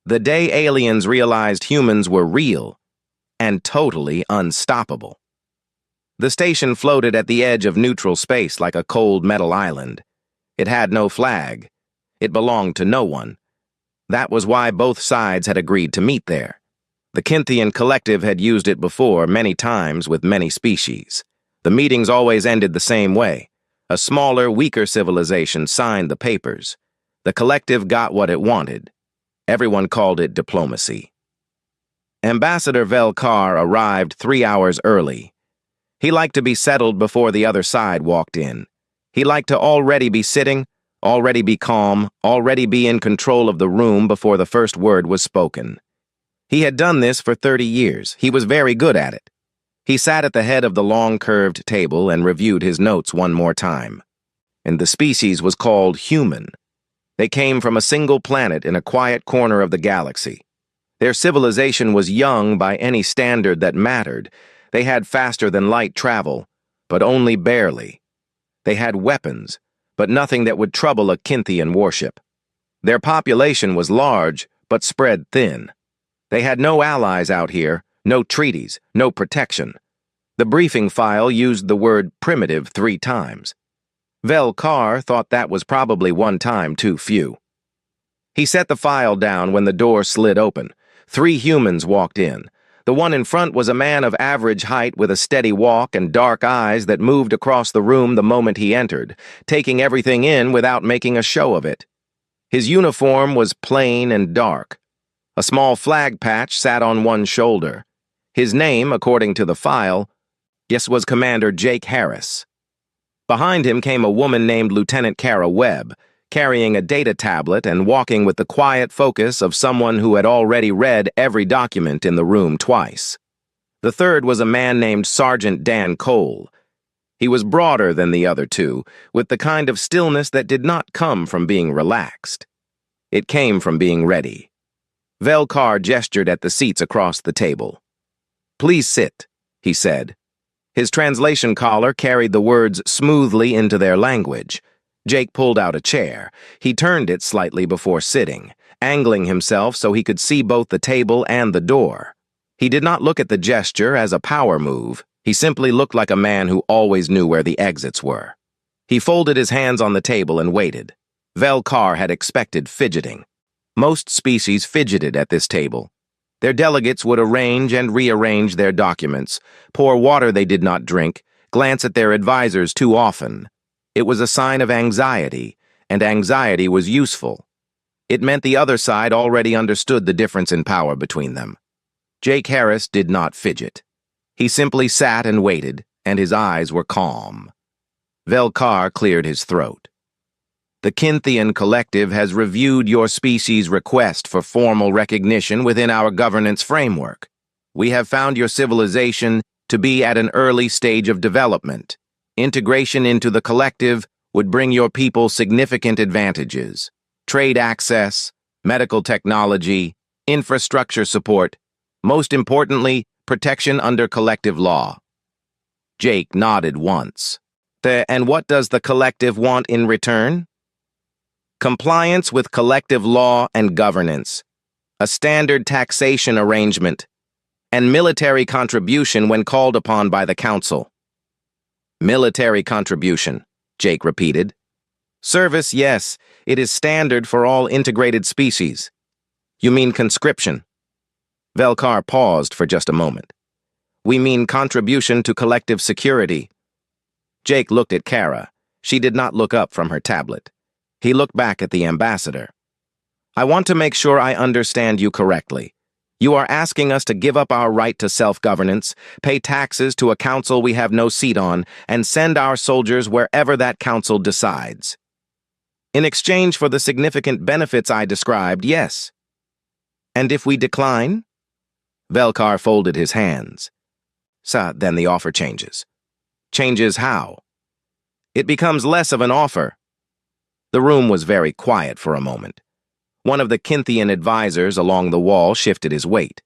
The day aliens realized humans were real and totally unstoppable. The station floated at the edge of neutral space like a cold metal island. It had no flag. It belonged to no one. That was why both sides had agreed to meet there. The Kynthian Collective had used it before many times with many species. The meetings always ended the same way. A smaller, weaker civilization signed the papers. The Collective got what it wanted. Everyone called it diplomacy. Ambassador Velkar arrived 3 hours early. He liked to be settled before the other side walked in. He liked to already be sitting, already be calm, already be in control of the room before the first word was spoken. He had done this for 30 years. He was very good at it. He sat at the head of the long curved table and reviewed his notes one more time. And the species was called human. They came from a single planet in a quiet corner of the galaxy. Their civilization was young by any standard that mattered. They had faster-than-light travel, but only barely. They had weapons, but nothing that would trouble a Kynthian warship. Their population was large, but spread thin. They had no allies out here, no treaties, no protection. The briefing file used the word primitive 3 times. Velkar thought that was probably 1 time too few. He set the file down when the door slid open. 3 humans walked in. The one in front was a man of average height with a steady walk and dark eyes that moved across the room the moment he entered, taking everything in without making a show of it. His uniform was plain and dark. A small flag patch sat on one shoulder. His name, according to the file, was Commander Jake Harris. Behind him came a woman named Lieutenant Kara Webb, carrying a data tablet and walking with the quiet focus of someone who had already read every document in the room twice. The third was a man named Sergeant Dan Cole. He was broader than the other 2, with the kind of stillness that did not come from being relaxed. It came from being ready. Velkar gestured at the seats across the table. "Please sit," he said. His translation collar carried the words smoothly into their language. Jake pulled out a chair. He turned it slightly before sitting, angling himself so he could see both the table and the door. He did not look at the gesture as a power move. He simply looked like a man who always knew where the exits were. He folded his hands on the table and waited. Velkar had expected fidgeting. Most species fidgeted at this table. Their delegates would arrange and rearrange their documents, pour water they did not drink, glance at their advisors too often. It was a sign of anxiety, and anxiety was useful. It meant the other side already understood the difference in power between them. Jake Harris did not fidget. He simply sat and waited, and his eyes were calm. Velkar cleared his throat. "The Kynthian Collective has reviewed your species' request for formal recognition within our governance framework. We have found your civilization to be at an early stage of development. Integration into the Collective would bring your people significant advantages: trade access, medical technology, infrastructure support, most importantly, protection under collective law." Jake nodded once. "And what does the Collective want in return?" "Compliance with collective law and governance, a standard taxation arrangement, and military contribution when called upon by the Council." "Military contribution," Jake repeated. "Service, yes, it is standard for all integrated species." "You mean conscription?" Velkar paused for just a moment. "We mean contribution to collective security." Jake looked at Kara. She did not look up from her tablet. He looked back at the ambassador. "I want to make sure I understand you correctly. You are asking us to give up our right to self-governance, pay taxes to a council we have no seat on, and send our soldiers wherever that council decides. In exchange for the significant benefits I described, yes. And if we decline?" Velkar folded his hands. "Then the offer changes." "Changes how?" "It becomes less of an offer." The room was very quiet for a moment. One of the Kynthian advisors along the wall shifted his weight.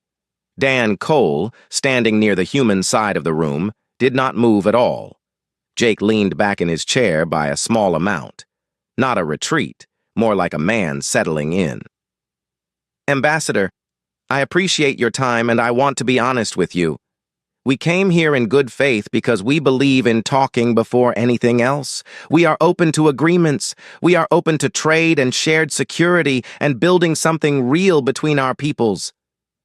Dan Cole, standing near the human side of the room, did not move at all. Jake leaned back in his chair by a small amount. Not a retreat, more like a man settling in. Ambassador, I appreciate your time and I want to be honest with you. We came here in good faith because we believe in talking before anything else. We are open to agreements. We are open to trade and shared security and building something real between our peoples.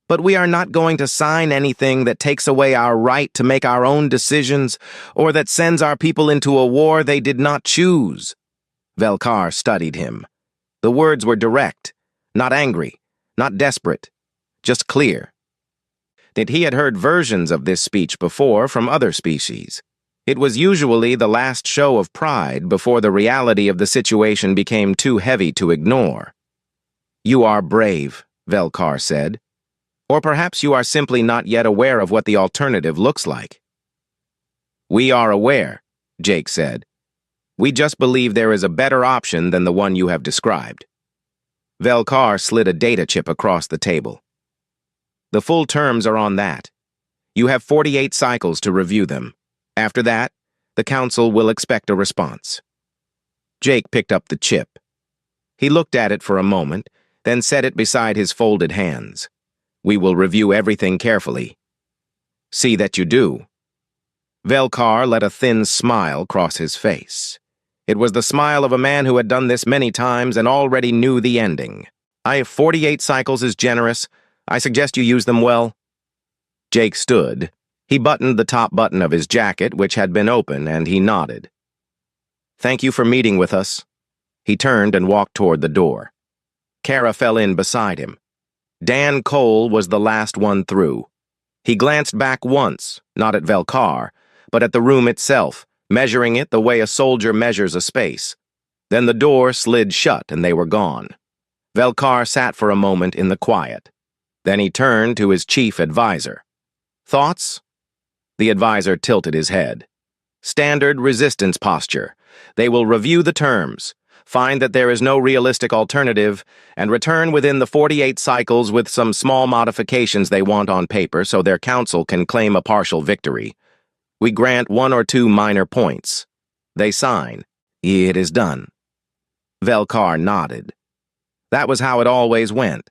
But we are not going to sign anything that takes away our right to make our own decisions or that sends our people into a war they did not choose. Velkar studied him. The words were direct, not angry, not desperate, just clear. That he had heard versions of this speech before from other species. It was usually the last show of pride before the reality of the situation became too heavy to ignore. You are brave, Velkar said. Or perhaps you are simply not yet aware of what the alternative looks like. We are aware, Jake said. We just believe there is a better option than the one you have described. Velkar slid a data chip across the table. The full terms are on that. You have 48 cycles to review them. After that, the Council will expect a response. Jake picked up the chip. He looked at it for a moment, then set it beside his folded hands. We will review everything carefully. See that you do. Velkar let a thin smile cross his face. It was the smile of a man who had done this many times and already knew the ending. I have 48 cycles is generous. I suggest you use them well. Jake stood. He buttoned the top button of his jacket, which had been open, and he nodded. Thank you for meeting with us. He turned and walked toward the door. Kara fell in beside him. Dan Cole was the last one through. He glanced back once, not at Velkar, but at the room itself, measuring it the way a soldier measures a space. Then the door slid shut and they were gone. Velkar sat for a moment in the quiet. Then he turned to his chief advisor. Thoughts? The advisor tilted his head. Standard resistance posture. They will review the terms, find that there is no realistic alternative, and return within the 48 cycles with some small modifications they want on paper so their council can claim a partial victory. We grant 1 or 2 minor points. They sign. It is done. Velkar nodded. That was how it always went.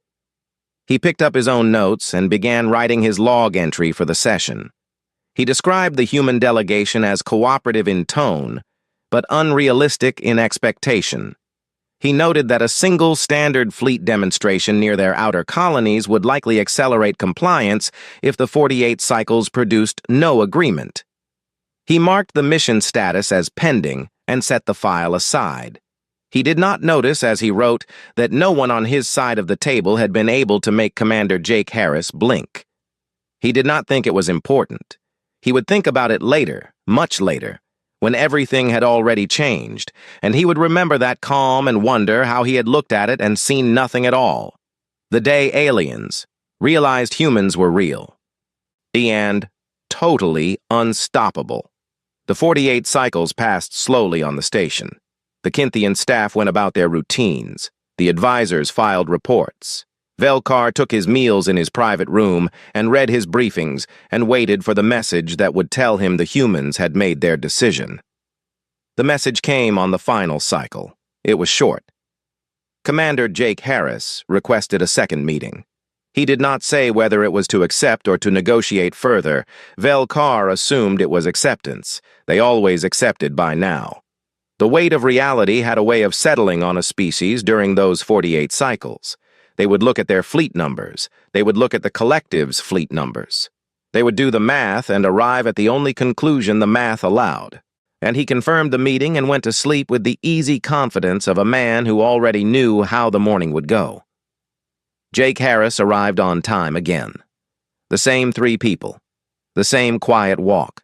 He picked up his own notes and began writing his log entry for the session. He described the human delegation as cooperative in tone, but unrealistic in expectation. He noted that a single standard fleet demonstration near their outer colonies would likely accelerate compliance if the 48 cycles produced no agreement. He marked the mission status as pending and set the file aside. He did not notice, as he wrote, that no one on his side of the table had been able to make Commander Jake Harris blink. He did not think it was important. He would think about it later, much later, when everything had already changed, and he would remember that calm and wonder how he had looked at it and seen nothing at all. The day aliens realized humans were real. And totally unstoppable. The 48 cycles passed slowly on the station. The Kynthian staff went about their routines. The advisors filed reports. Velkar took his meals in his private room and read his briefings and waited for the message that would tell him the humans had made their decision. The message came on the final cycle. It was short. Commander Jake Harris requested a second meeting. He did not say whether it was to accept or to negotiate further. Velkar assumed it was acceptance. They always accepted by now. The weight of reality had a way of settling on a species during those 48 cycles. They would look at their fleet numbers. They would look at the collective's fleet numbers. They would do the math and arrive at the only conclusion the math allowed. And he confirmed the meeting and went to sleep with the easy confidence of a man who already knew how the morning would go. Jake Harris arrived on time again. The same 3 people. The same quiet walk.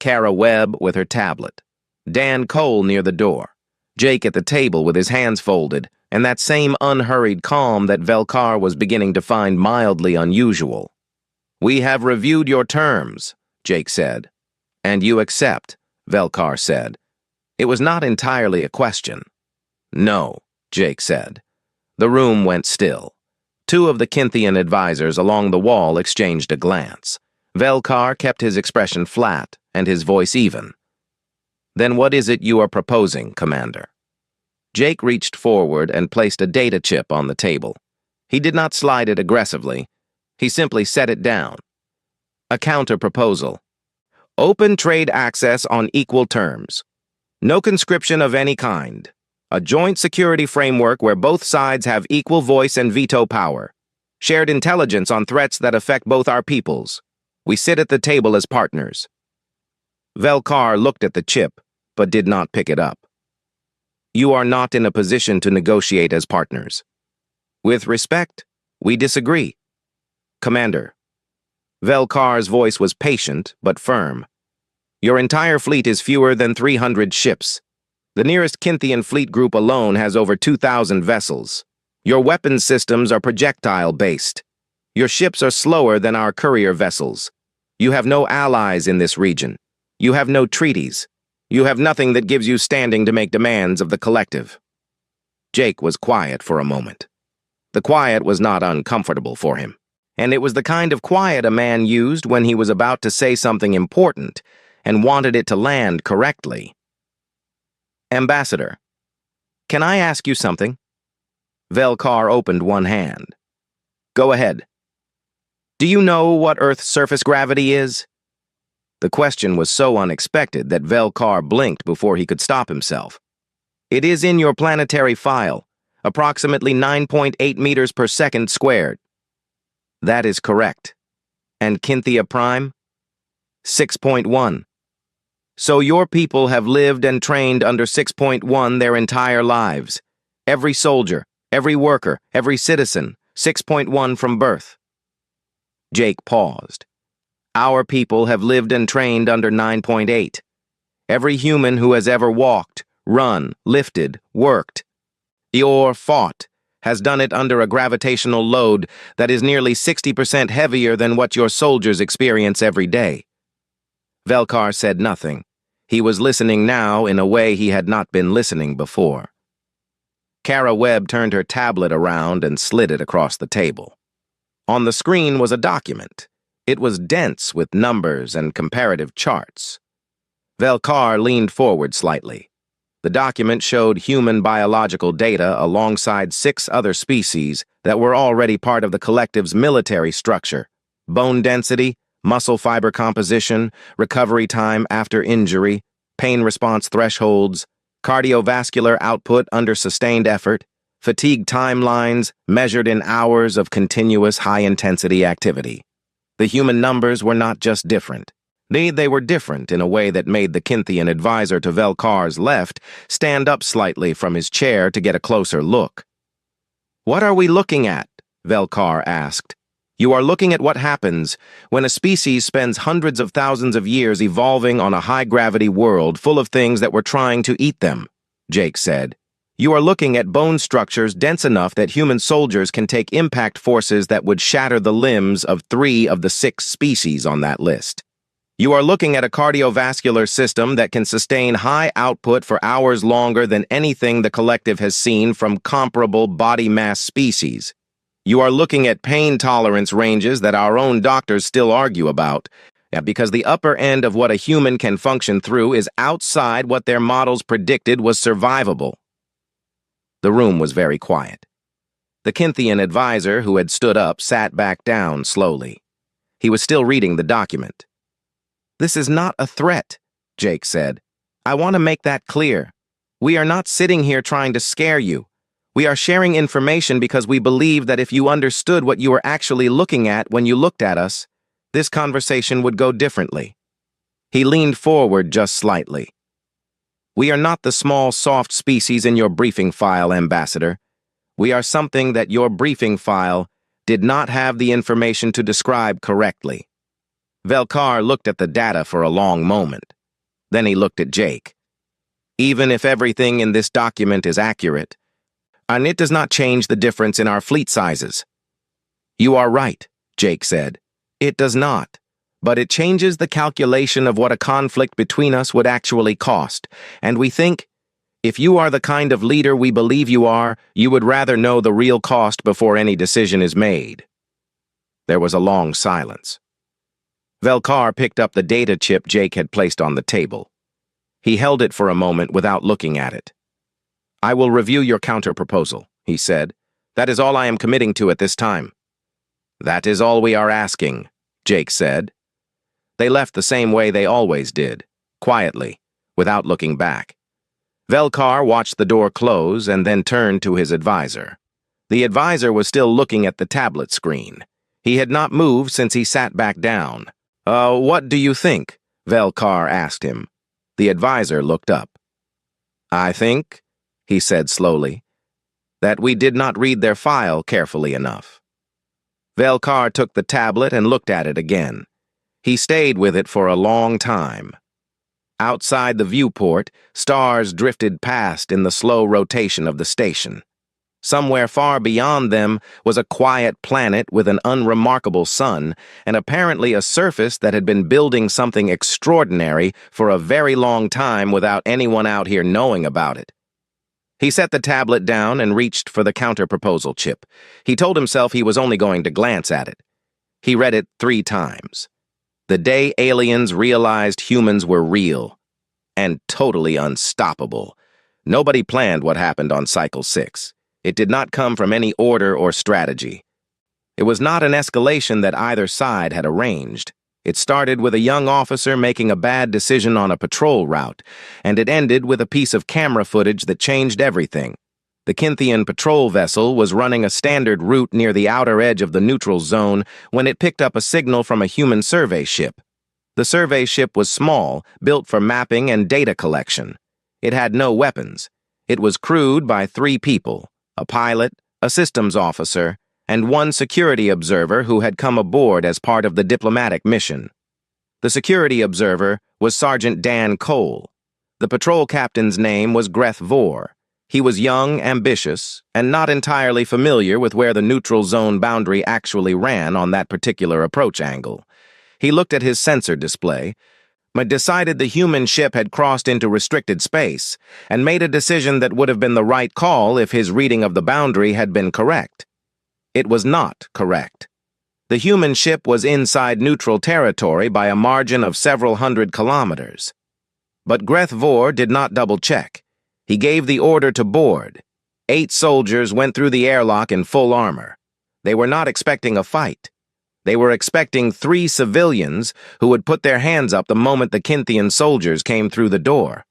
Kara Webb with her tablet. Dan Cole near the door. Jake at the table with his hands folded, and that same unhurried calm that Velkar was beginning to find mildly unusual. We have reviewed your terms, Jake said. And you accept, Velkar said. It was not entirely a question. No, Jake said. The room went still. 2 of the Kynthian advisors along the wall exchanged a glance. Velkar kept his expression flat and his voice even. Then what is it you are proposing, Commander? Jake reached forward and placed a data chip on the table. He did not slide it aggressively. He simply set it down. A counter-proposal. Open trade access on equal terms. No conscription of any kind. A joint security framework where both sides have equal voice and veto power. Shared intelligence on threats that affect both our peoples. We sit at the table as partners. Velkar looked at the chip, but did not pick it up. You are not in a position to negotiate as partners. With respect, we disagree. Commander. Velkar's voice was patient, but firm. Your entire fleet is fewer than 300 ships. The nearest Kynthian fleet group alone has over 2,000 vessels. Your weapons systems are projectile-based. Your ships are slower than our courier vessels. You have no allies in this region. You have no treaties. You have nothing that gives you standing to make demands of the collective. Jake was quiet for a moment. The quiet was not uncomfortable for him, and it was the kind of quiet a man used when he was about to say something important and wanted it to land correctly. Ambassador, can I ask you something? Velkar opened one hand. Go ahead. Do you know what Earth's surface gravity is? The question was so unexpected that Velkar blinked before he could stop himself. It is in your planetary file, approximately 9.8 meters per second squared. That is correct. And Kynthia Prime? 6.1. So your people have lived and trained under 6.1 their entire lives. Every soldier, every worker, every citizen, 6.1 from birth. Jake paused. Our people have lived and trained under 9.8. Every human who has ever walked, run, lifted, worked, or fought has done it under a gravitational load that is nearly 60% heavier than what your soldiers experience every day. Velkar said nothing. He was listening now in a way he had not been listening before. Kara Webb turned her tablet around and slid it across the table. On the screen was a document. It was dense with numbers and comparative charts. Velkar leaned forward slightly. The document showed human biological data alongside 6 other species that were already part of the collective's military structure: bone density, muscle fiber composition, recovery time after injury, pain response thresholds, cardiovascular output under sustained effort, fatigue timelines measured in hours of continuous high-intensity activity. The human numbers were not just different. They were different in a way that made the Kynthian advisor to Velkar's left stand up slightly from his chair to get a closer look. What are we looking at? Velkar asked. You are looking at what happens when a species spends hundreds of thousands of years evolving on a high-gravity world full of things that were trying to eat them, Jake said. You are looking at bone structures dense enough that human soldiers can take impact forces that would shatter the limbs of 3 of the 6 species on that list. You are looking at a cardiovascular system that can sustain high output for hours longer than anything the collective has seen from comparable body mass species. You are looking at pain tolerance ranges that our own doctors still argue about, because the upper end of what a human can function through is outside what their models predicted was survivable. The room was very quiet. The Kynthian advisor, who had stood up, sat back down slowly. He was still reading the document. This is not a threat, Jake said. I want to make that clear. We are not sitting here trying to scare you. We are sharing information because we believe that if you understood what you were actually looking at when you looked at us, this conversation would go differently. He leaned forward just slightly. We are not the small, soft species in your briefing file, Ambassador. We are something that your briefing file did not have the information to describe correctly. Velkar looked at the data for a long moment. Then he looked at Jake. Even if everything in this document is accurate, and it does not change the difference in our fleet sizes. You are right, Jake said. It does not, but it changes the calculation of what a conflict between us would actually cost, and we think, if you are the kind of leader we believe you are, you would rather know the real cost before any decision is made. There was a long silence. Velkar picked up the data chip Jake had placed on the table. He held it for a moment without looking at it. I will review your counter-proposal, he said. That is all I am committing to at this time. That is all we are asking, Jake said. They left the same way they always did, quietly, without looking back. Velkar watched the door close and then turned to his advisor. The advisor was still looking at the tablet screen. He had not moved since he sat back down. What do you think? Velkar asked him. The advisor looked up. I think, he said slowly, that we did not read their file carefully enough. Velkar took the tablet and looked at it again. He stayed with it for a long time. Outside the viewport, stars drifted past in the slow rotation of the station. Somewhere far beyond them was a quiet planet with an unremarkable sun and apparently a surface that had been building something extraordinary for a very long time without anyone out here knowing about it. He set the tablet down and reached for the counter-proposal chip. He told himself he was only going to glance at it. He read it 3 times. The day aliens realized humans were real and totally unstoppable. Nobody planned what happened on Cycle 6. It did not come from any order or strategy. It was not an escalation that either side had arranged. It started with a young officer making a bad decision on a patrol route, and it ended with a piece of camera footage that changed everything. The Kynthian patrol vessel was running a standard route near the outer edge of the neutral zone when it picked up a signal from a human survey ship. The survey ship was small, built for mapping and data collection. It had no weapons. It was crewed by 3 people. A pilot, a systems officer, and 1 security observer who had come aboard as part of the diplomatic mission. The security observer was Sergeant Dan Cole. The patrol captain's name was Greth Vore. He was young, ambitious, and not entirely familiar with where the neutral zone boundary actually ran on that particular approach angle. He looked at his sensor display, but decided the human ship had crossed into restricted space, and made a decision that would have been the right call if his reading of the boundary had been correct. It was not correct. The human ship was inside neutral territory by a margin of several hundred kilometers. But Greth Vore did not double-check. He gave the order to board. 8 soldiers went through the airlock in full armor. They were not expecting a fight. They were expecting 3 civilians who would put their hands up the moment the Kynthian soldiers came through the door.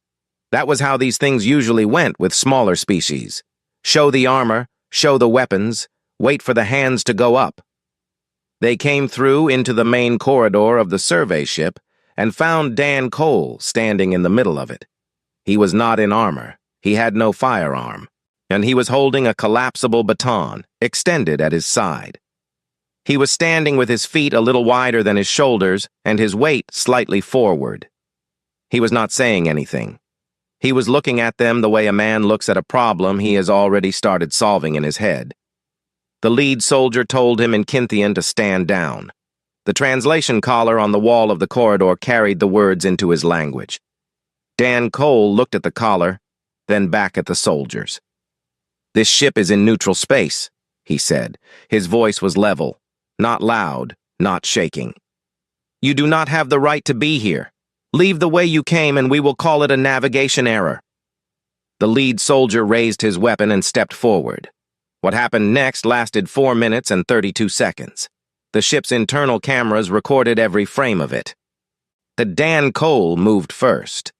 That was how these things usually went with smaller species. Show the armor, show the weapons, wait for the hands to go up. They came through into the main corridor of the survey ship and found Dan Cole standing in the middle of it. He was not in armor. He had no firearm, and he was holding a collapsible baton extended at his side. He was standing with his feet a little wider than his shoulders and his weight slightly forward. He was not saying anything. He was looking at them the way a man looks at a problem he has already started solving in his head. The lead soldier told him in Kynthian to stand down. The translation collar on the wall of the corridor carried the words into his language. Dan Cole looked at the collar, then back at the soldiers. "This ship is in neutral space," he said. His voice was level. Not loud, not shaking. "You do not have the right to be here. Leave the way you came and we will call it a navigation error." The lead soldier raised his weapon and stepped forward. What happened next lasted 4 minutes and 32 seconds. The ship's internal cameras recorded every frame of it. The Dan Cole moved first.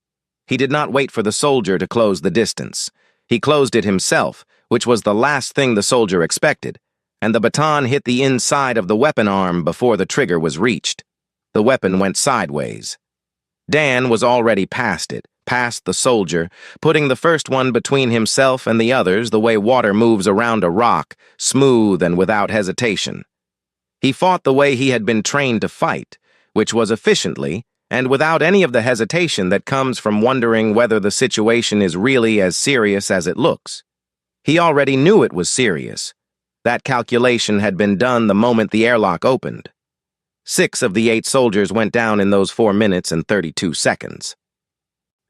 He did not wait for the soldier to close the distance. He closed it himself, which was the last thing the soldier expected, and the baton hit the inside of the weapon arm before the trigger was reached. The weapon went sideways. Dan was already past it, past the soldier, putting the first one between himself and the others the way water moves around a rock, smooth and without hesitation. He fought the way he had been trained to fight, which was efficiently and without any of the hesitation that comes from wondering whether the situation is really as serious as it looks. He already knew it was serious. That calculation had been done the moment the airlock opened. 6 of the 8 soldiers went down in those 4 minutes and 32 seconds.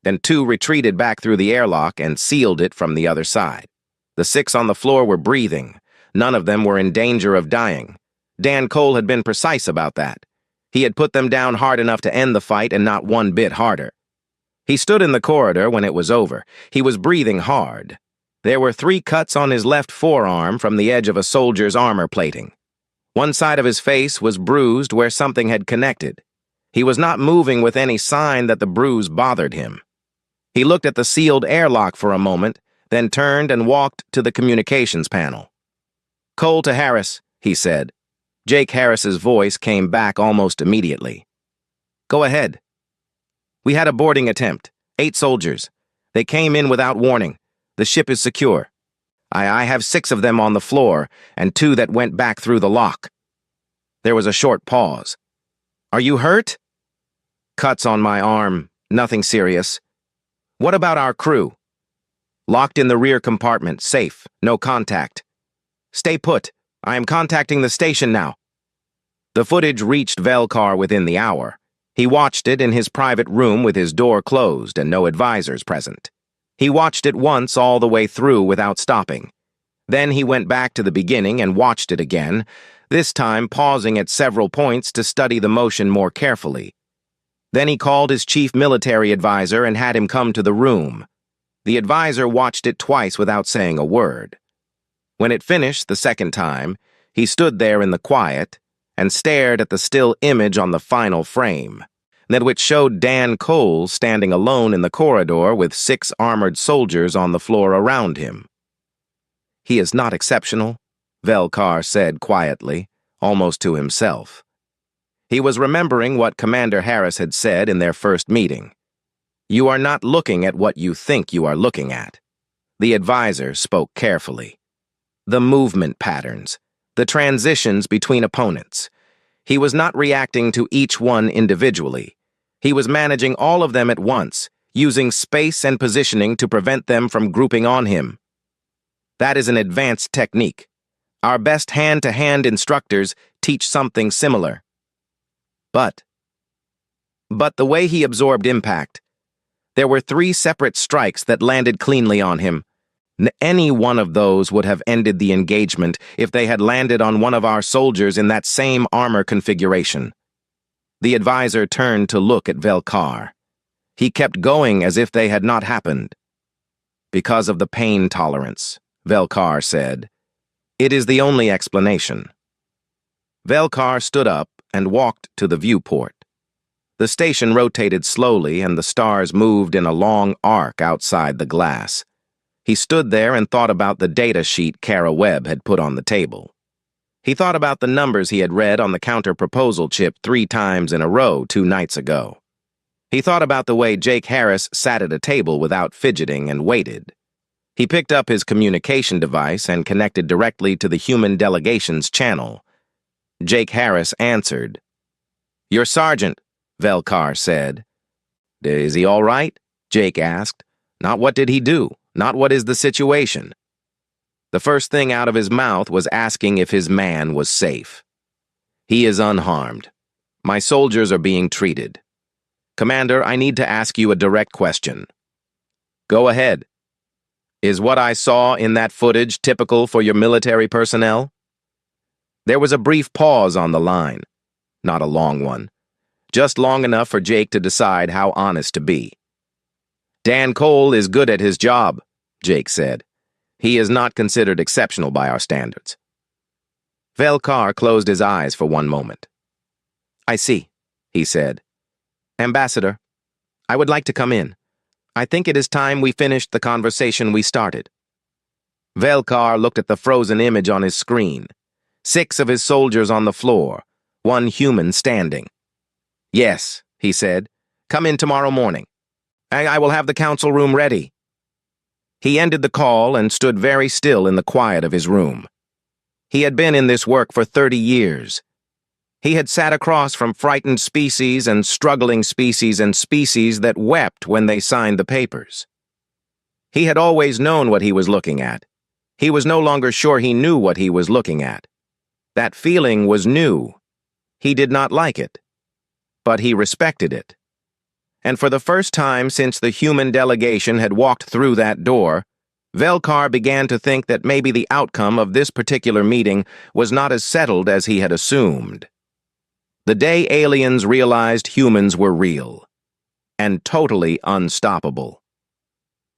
Then 2 retreated back through the airlock and sealed it from the other side. The 6 on the floor were breathing. None of them were in danger of dying. Dan Cole had been precise about that. He had put them down hard enough to end the fight and not one bit harder. He stood in the corridor when it was over. He was breathing hard. There were 3 cuts on his left forearm from the edge of a soldier's armor plating. One side of his face was bruised where something had connected. He was not moving with any sign that the bruise bothered him. He looked at the sealed airlock for a moment, then turned and walked to the communications panel. "Cole to Harris," he said. Jake Harris's voice came back almost immediately. "Go ahead." "We had a boarding attempt. 8 soldiers. They came in without warning. The ship is secure. I have 6 of them on the floor, and 2 that went back through the lock." There was a short pause. "Are you hurt?" "Cuts on my arm. Nothing serious." "What about our crew?" "Locked in the rear compartment. Safe. No contact." "Stay put. I am contacting the station now." The footage reached Velkar within the hour. He watched it in his private room with his door closed and no advisors present. He watched it once all the way through without stopping. Then he went back to the beginning and watched it again, this time pausing at several points to study the motion more carefully. Then he called his chief military advisor and had him come to the room. The advisor watched it twice without saying a word. When it finished the second time, he stood there in the quiet and stared at the still image on the final frame, that which showed Dan Cole standing alone in the corridor with 6 armored soldiers on the floor around him. "He is not exceptional," Velkar said quietly, almost to himself. He was remembering what Commander Harris had said in their first meeting. "You are not looking at what you think you are looking at." The advisor spoke carefully. The movement patterns, the transitions between opponents. He was not reacting to each one individually. He was managing all of them at once, using space and positioning to prevent them from grouping on him. That is an advanced technique. Our best hand-to-hand instructors teach something similar. But the way he absorbed impact, there were 3 separate strikes that landed cleanly on him. Any one of those would have ended the engagement if they had landed on one of our soldiers in that same armor configuration. The advisor turned to look at Velkar. He kept going as if they had not happened. "Because of the pain tolerance," Velkar said. "It is the only explanation." Velkar stood up and walked to the viewport. The station rotated slowly and the stars moved in a long arc outside the glass. He stood there and thought about the data sheet Kara Webb had put on the table. He thought about the numbers he had read on the counter-proposal chip 3 times in a row 2 nights ago. He thought about the way Jake Harris sat at a table without fidgeting and waited. He picked up his communication device and connected directly to the human delegation's channel. Jake Harris answered. "Your sergeant," Velkar said. "Is he all right?" Jake asked. "Not what did he do, not what is the situation." The first thing out of his mouth was asking if his man was safe. "He is unharmed. My soldiers are being treated. Commander, I need to ask you a direct question." "Go ahead." "Is what I saw in that footage typical for your military personnel?" There was a brief pause on the line. Not a long one. Just long enough for Jake to decide how honest to be. "Dan Cole is good at his job," Jake said. "He is not considered exceptional by our standards." Velkar closed his eyes for one moment. "I see," he said. "Ambassador, I would like to come in. I think it is time we finished the conversation we started." Velkar looked at the frozen image on his screen. 6 of his soldiers on the floor, 1 human standing. "Yes," he said. "Come in tomorrow morning. I will have the council room ready." He ended the call and stood very still in the quiet of his room. He had been in this work for 30 years. He had sat across from frightened species and struggling species and species that wept when they signed the papers. He had always known what he was looking at. He was no longer sure he knew what he was looking at. That feeling was new. He did not like it, but he respected it. And for the first time since the human delegation had walked through that door, Velkar began to think that maybe the outcome of this particular meeting was not as settled as he had assumed. The day aliens realized humans were real and totally unstoppable.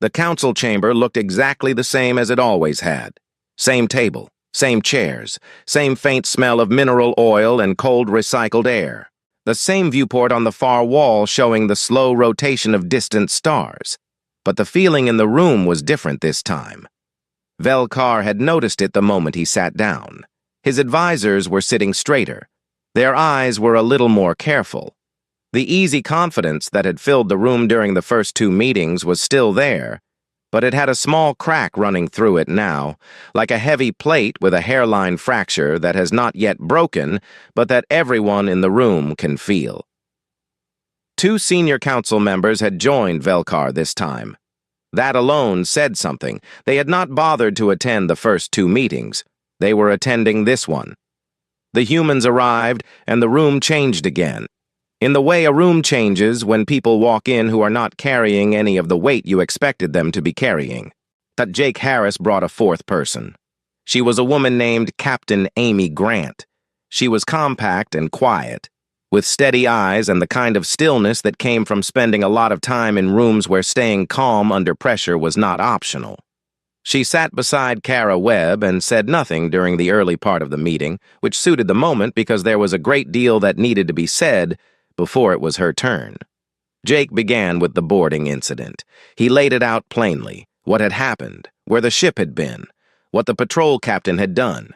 The council chamber looked exactly the same as it always had. Same table, same chairs, same faint smell of mineral oil and cold recycled air. The same viewport on the far wall showing the slow rotation of distant stars. But the feeling in the room was different this time. Velkar had noticed it the moment he sat down. His advisors were sitting straighter. Their eyes were a little more careful. The easy confidence that had filled the room during the first two meetings was still there, but it had a small crack running through it now, like a heavy plate with a hairline fracture that has not yet broken, but that everyone in the room can feel. Two senior council members had joined Velkar this time. That alone said something. They had not bothered to attend the first two meetings. They were attending this one. The humans arrived, and the room changed again. In the way a room changes when people walk in who are not carrying any of the weight you expected them to be carrying. That Jake Harris brought a fourth person. She was a woman named Captain Amy Grant. She was compact and quiet, with steady eyes and the kind of stillness that came from spending a lot of time in rooms where staying calm under pressure was not optional. She sat beside Kara Webb and said nothing during the early part of the meeting, which suited the moment because there was a great deal that needed to be said before it was her turn. Jake began with the boarding incident. He laid it out plainly, what had happened, where the ship had been, what the patrol captain had done.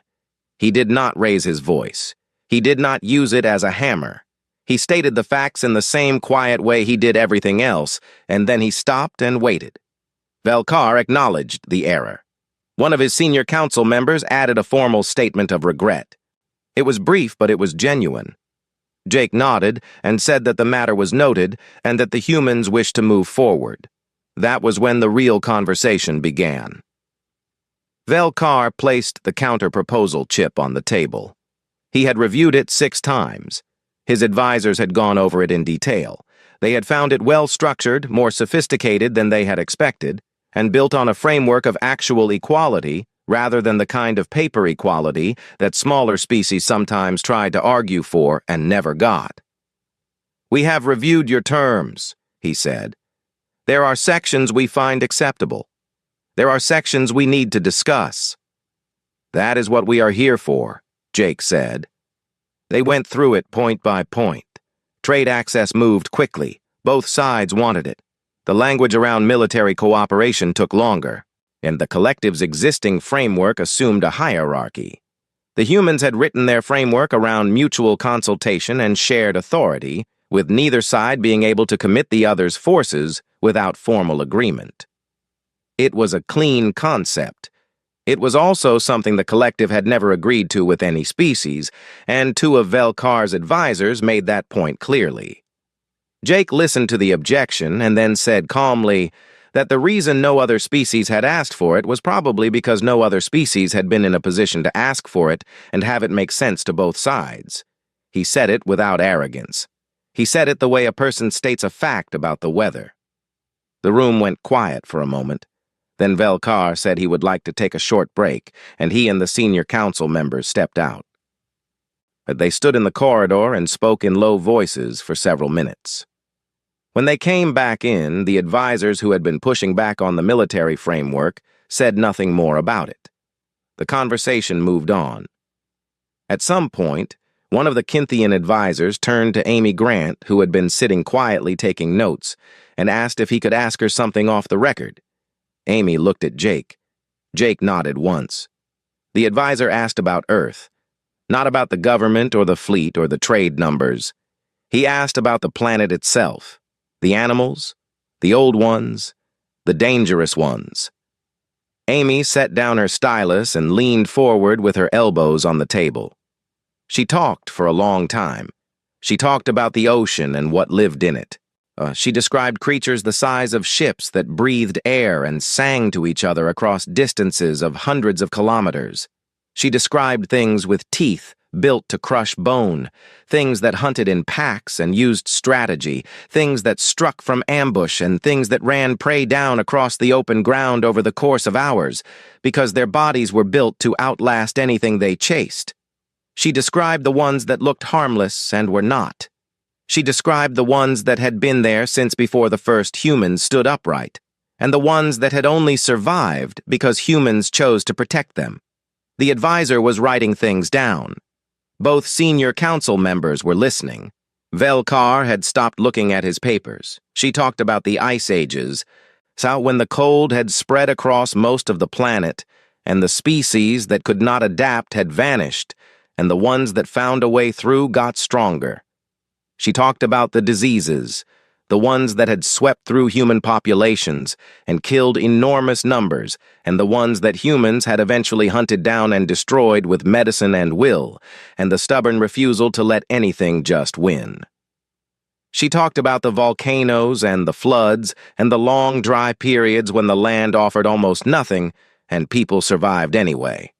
He did not raise his voice. He did not use it as a hammer. He stated the facts in the same quiet way he did everything else, and then he stopped and waited. Velkar acknowledged the error. One of his senior council members added a formal statement of regret. It was brief, but it was genuine. Jake nodded and said that the matter was noted and that the humans wished to move forward. That was when the real conversation began. Velkar placed the counter-proposal chip on the table. He had reviewed it 6 times. His advisors had gone over it in detail. They had found it well-structured, more sophisticated than they had expected, and built on a framework of actual equality rather than the kind of paper equality that smaller species sometimes tried to argue for and never got. "We have reviewed your terms," he said. "There are sections we find acceptable. There are sections we need to discuss." "That is what we are here for," Jake said. They went through it point by point. Trade access moved quickly. Both sides wanted it. The language around military cooperation took longer, and the collective's existing framework assumed a hierarchy. The humans had written their framework around mutual consultation and shared authority, with neither side being able to commit the other's forces without formal agreement. It was a clean concept. It was also something the collective had never agreed to with any species, and 2 of Velkar's advisors made that point clearly. Jake listened to the objection and then said calmly that the reason no other species had asked for it was probably because no other species had been in a position to ask for it and have it make sense to both sides. He said it without arrogance. He said it the way a person states a fact about the weather. The room went quiet for a moment. Then Velkar said he would like to take a short break, and he and the senior council members stepped out. But they stood in the corridor and spoke in low voices for several minutes. When they came back in, the advisors who had been pushing back on the military framework said nothing more about it. The conversation moved on. At some point, one of the Kinthian advisors turned to Amy Grant, who had been sitting quietly taking notes, and asked if he could ask her something off the record. Amy looked at Jake. Jake nodded once. The advisor asked about Earth, not about the government or the fleet or the trade numbers. He asked about the planet itself, the animals, the old ones, the dangerous ones. Amy set down her stylus and leaned forward with her elbows on the table. She talked for a long time. She talked about the ocean and what lived in it. She described creatures the size of ships that breathed air and sang to each other across distances of hundreds of kilometers. She described things with teeth built to crush bone, things that hunted in packs and used strategy, things that struck from ambush and things that ran prey down across the open ground over the course of hours, because their bodies were built to outlast anything they chased. She described the ones that looked harmless and were not. She described the ones that had been there since before the first humans stood upright, and the ones that had only survived because humans chose to protect them. The advisor was writing things down. Both senior council members were listening. Velkar had stopped looking at his papers. She talked about the ice ages, so when the cold had spread across most of the planet, and the species that could not adapt had vanished, and the ones that found a way through got stronger. She talked about the diseases, the ones that had swept through human populations and killed enormous numbers, and the ones that humans had eventually hunted down and destroyed with medicine and will, and the stubborn refusal to let anything just win. She talked about the volcanoes and the floods and the long dry periods when the land offered almost nothing and people survived anyway.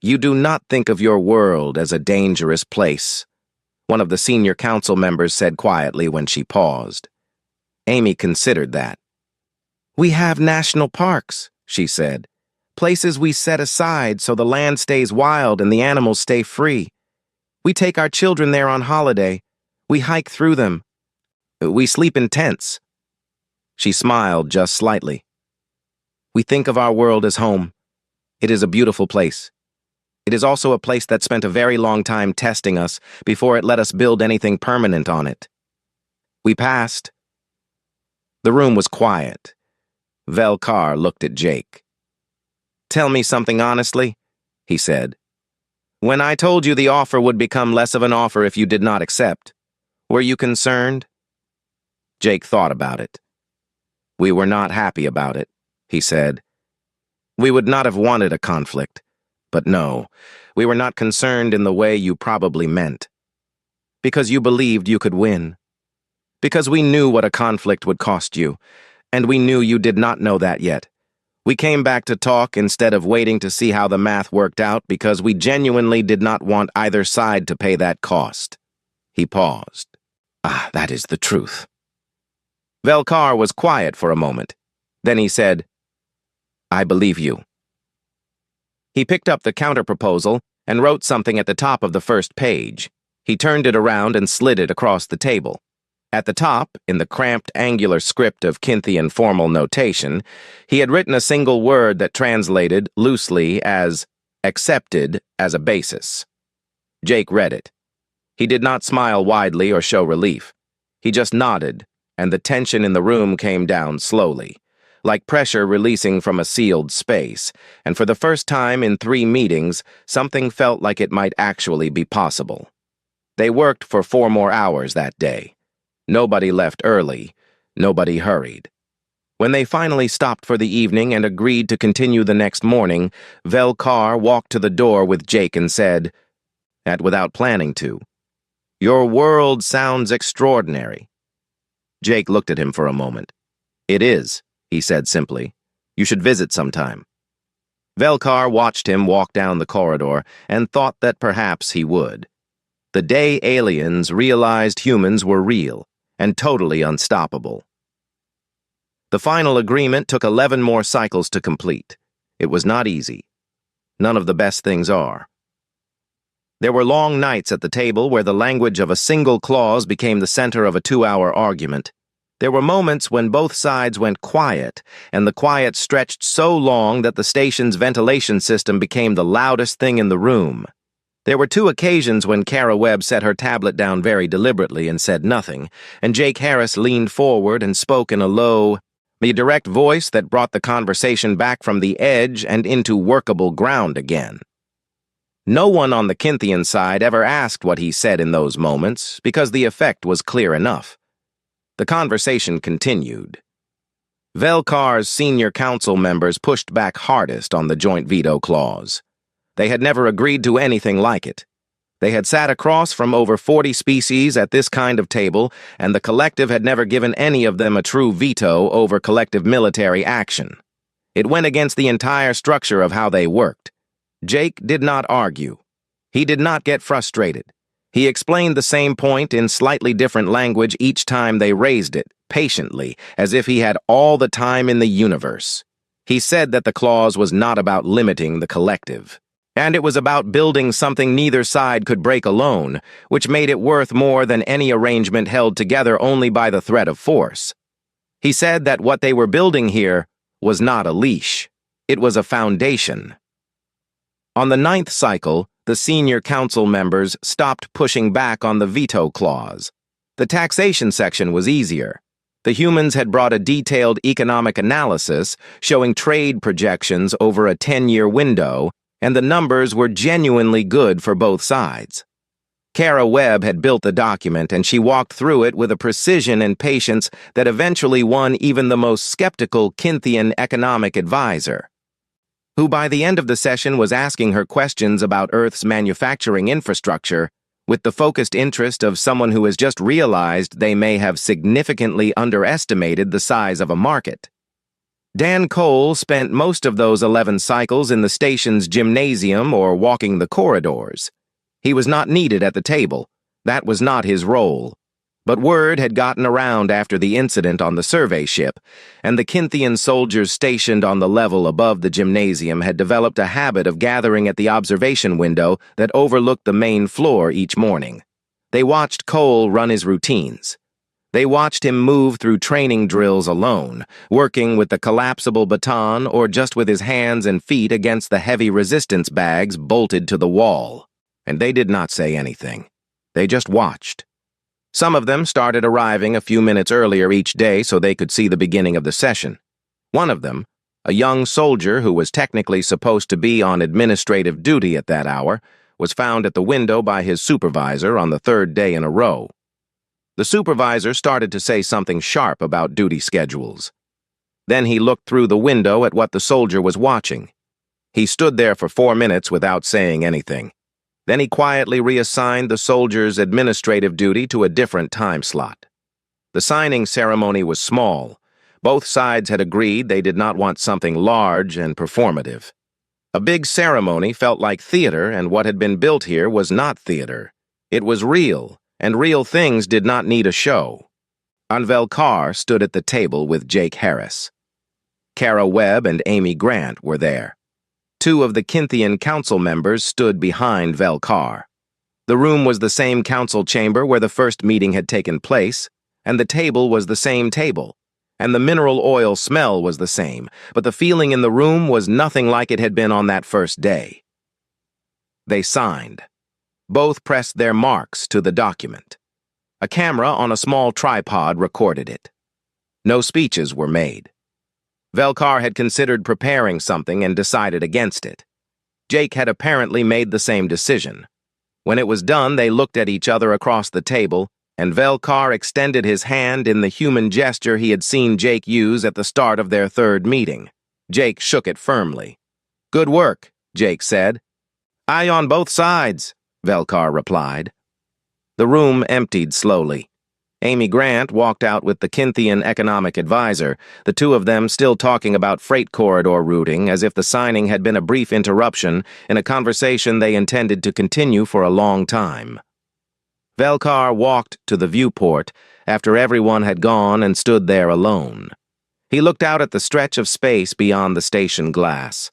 "You do not think of your world as a dangerous place," one of the senior council members said quietly when she paused. Amy considered that. "We have national parks," she said. "Places we set aside so the land stays wild and the animals stay free. We take our children there on holiday. We hike through them. We sleep in tents." She smiled just slightly. "We think of our world as home. It is a beautiful place. It is also a place that spent a very long time testing us before it let us build anything permanent on it. We passed." The room was quiet. Velkar looked at Jake. "Tell me something honestly," he said. "When I told you the offer would become less of an offer if you did not accept, were you concerned?" Jake thought about it. "We were not happy about it," he said. "We would not have wanted a conflict. But no, we were not concerned in the way you probably meant. Because you believed you could win. Because we knew what a conflict would cost you, and we knew you did not know that yet. We came back to talk instead of waiting to see how the math worked out because we genuinely did not want either side to pay that cost." He paused. That is the truth." Velkar was quiet for a moment. Then he said, "I believe you." He picked up the counterproposal and wrote something at the top of the first page. He turned it around and slid it across the table. At the top, in the cramped angular script of Kinthian formal notation, he had written a single word that translated loosely as "accepted" as a basis. Jake read it. He did not smile widely or show relief. He just nodded, and the tension in the room came down slowly, like pressure releasing from a sealed space, and for the first time in 3 meetings, something felt like it might actually be possible. They worked for 4 more hours that day. Nobody left early. Nobody hurried. When they finally stopped for the evening and agreed to continue the next morning, Velkar walked to the door with Jake and said, without planning to, "Your world sounds extraordinary." Jake looked at him for a moment. "It is," he said simply. "You should visit sometime." Velkar watched him walk down the corridor and thought that perhaps he would. The day aliens realized humans were real and totally unstoppable. The final agreement took 11 more cycles to complete. It was not easy. None of the best things are. There were long nights at the table where the language of a single clause became the center of a 2-hour argument. There were moments when both sides went quiet, and the quiet stretched so long that the station's ventilation system became the loudest thing in the room. There were 2 occasions when Kara Webb set her tablet down very deliberately and said nothing, and Jake Harris leaned forward and spoke in a low, direct voice that brought the conversation back from the edge and into workable ground again. No one on the Kinthian side ever asked what he said in those moments, because the effect was clear enough. The conversation continued. Velkar's senior council members pushed back hardest on the joint veto clause. They had never agreed to anything like it. They had sat across from over 40 species at this kind of table, and the collective had never given any of them a true veto over collective military action. It went against the entire structure of how they worked. Jake did not argue. He did not get frustrated. He explained the same point in slightly different language each time they raised it, patiently, as if he had all the time in the universe. He said that the clause was not about limiting the collective, and it was about building something neither side could break alone, which made it worth more than any arrangement held together only by the threat of force. He said that what they were building here was not a leash. It was a foundation. On the 9th cycle, the senior council members stopped pushing back on the veto clause. The taxation section was easier. The humans had brought a detailed economic analysis showing trade projections over a 10-year window, and the numbers were genuinely good for both sides. Kara Webb had built the document, and she walked through it with a precision and patience that eventually won even the most skeptical Kinthian economic advisor, who by the end of the session was asking her questions about Earth's manufacturing infrastructure with the focused interest of someone who has just realized they may have significantly underestimated the size of a market. Dan Cole spent most of those 11 cycles in the station's gymnasium or walking the corridors. He was not needed at the table. That was not his role. But word had gotten around after the incident on the survey ship, and the Kinthian soldiers stationed on the level above the gymnasium had developed a habit of gathering at the observation window that overlooked the main floor each morning. They watched Cole run his routines. They watched him move through training drills alone, working with the collapsible baton or just with his hands and feet against the heavy resistance bags bolted to the wall. And they did not say anything. They just watched. Some of them started arriving a few minutes earlier each day so they could see the beginning of the session. One of them, a young soldier who was technically supposed to be on administrative duty at that hour, was found at the window by his supervisor on the 3rd day in a row. The supervisor started to say something sharp about duty schedules. Then he looked through the window at what the soldier was watching. He stood there for 4 minutes without saying anything. Then he quietly reassigned the soldier's administrative duty to a different time slot. The signing ceremony was small. Both sides had agreed they did not want something large and performative. A big ceremony felt like theater, and what had been built here was not theater. It was real, and real things did not need a show. Anvel Carr stood at the table with Jake Harris. Kara Webb and Amy Grant were there. 2 of the Kinthian council members stood behind Velkar. The room was the same council chamber where the first meeting had taken place, and the table was the same table, and the mineral oil smell was the same, but the feeling in the room was nothing like it had been on that first day. They signed. Both pressed their marks to the document. A camera on a small tripod recorded it. No speeches were made. Velkar had considered preparing something and decided against it. Jake had apparently made the same decision. When it was done, they looked at each other across the table, and Velkar extended his hand in the human gesture he had seen Jake use at the start of their 3rd meeting. Jake shook it firmly. "Good work," Jake said. "Aye on both sides," Velkar replied. The room emptied slowly. Amy Grant walked out with the Kinthian economic advisor, the 2 of them still talking about freight corridor routing as if the signing had been a brief interruption in a conversation they intended to continue for a long time. Velkar walked to the viewport after everyone had gone and stood there alone. He looked out at the stretch of space beyond the station glass.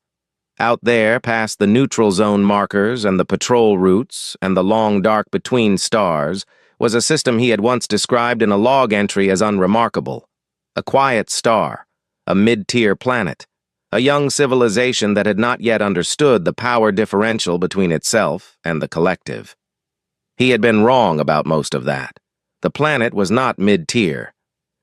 Out there, past the neutral zone markers and the patrol routes and the long dark between stars, was a system he had once described in a log entry as unremarkable. A quiet star, a mid-tier planet, a young civilization that had not yet understood the power differential between itself and the collective. He had been wrong about most of that. The planet was not mid-tier.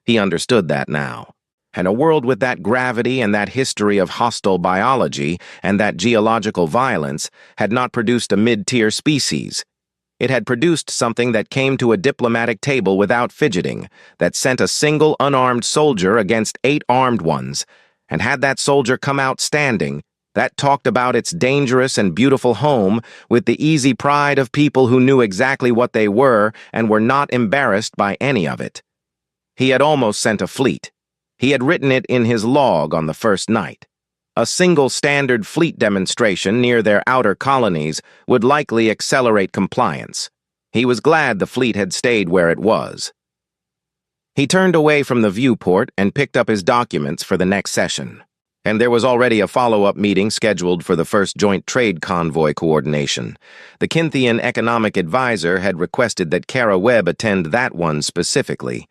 He understood that now. And a world with that gravity and that history of hostile biology and that geological violence had not produced a mid-tier species. It had produced something that came to a diplomatic table without fidgeting, that sent a single unarmed soldier against 8 armed ones, and had that soldier come out standing, that talked about its dangerous and beautiful home with the easy pride of people who knew exactly what they were and were not embarrassed by any of it. He had almost sent a fleet. He had written it in his log on the first night. A single standard fleet demonstration near their outer colonies would likely accelerate compliance. He was glad the fleet had stayed where it was. He turned away from the viewport and picked up his documents for the next session. And there was already a follow-up meeting scheduled for the first joint trade convoy coordination. The Kinthian economic advisor had requested that Kara Webb attend that one specifically.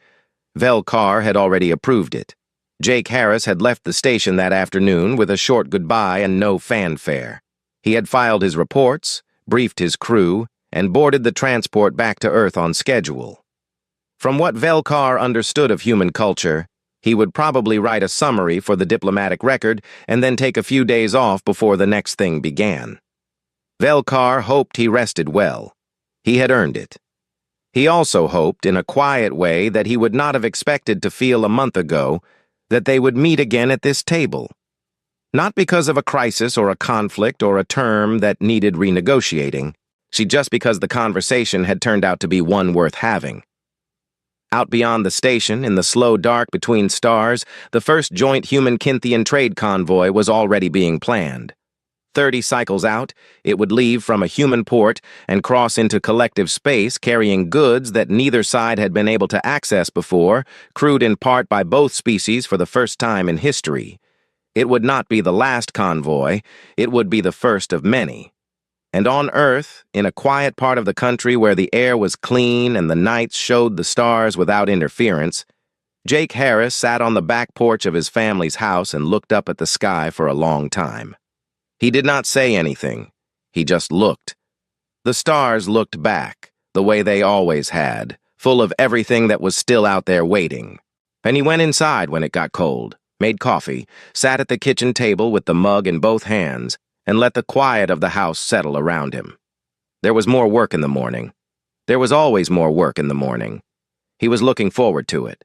Vel Carr had already approved it. Jake Harris had left the station that afternoon with a short goodbye and no fanfare. He had filed his reports, briefed his crew, and boarded the transport back to Earth on schedule. From what Vel Carr understood of human culture, he would probably write a summary for the diplomatic record and then take a few days off before the next thing began. Vel Carr hoped he rested well. He had earned it. He also hoped, in a quiet way, that he would not have expected to feel a month ago that they would meet again at this table. Not because of a crisis or a conflict or a term that needed renegotiating, just because the conversation had turned out to be one worth having. Out beyond the station, in the slow dark between stars, the first joint human-Kynthian trade convoy was already being planned. 30 cycles out, it would leave from a human port and cross into collective space carrying goods that neither side had been able to access before, crewed in part by both species for the first time in history. It would not be the last convoy, it would be the first of many. And on Earth, in a quiet part of the country where the air was clean and the nights showed the stars without interference, Jake Harris sat on the back porch of his family's house and looked up at the sky for a long time. He did not say anything. He just looked. The stars looked back, the way they always had, full of everything that was still out there waiting. And he went inside when it got cold, made coffee, sat at the kitchen table with the mug in both hands, and let the quiet of the house settle around him. There was more work in the morning. There was always more work in the morning. He was looking forward to it.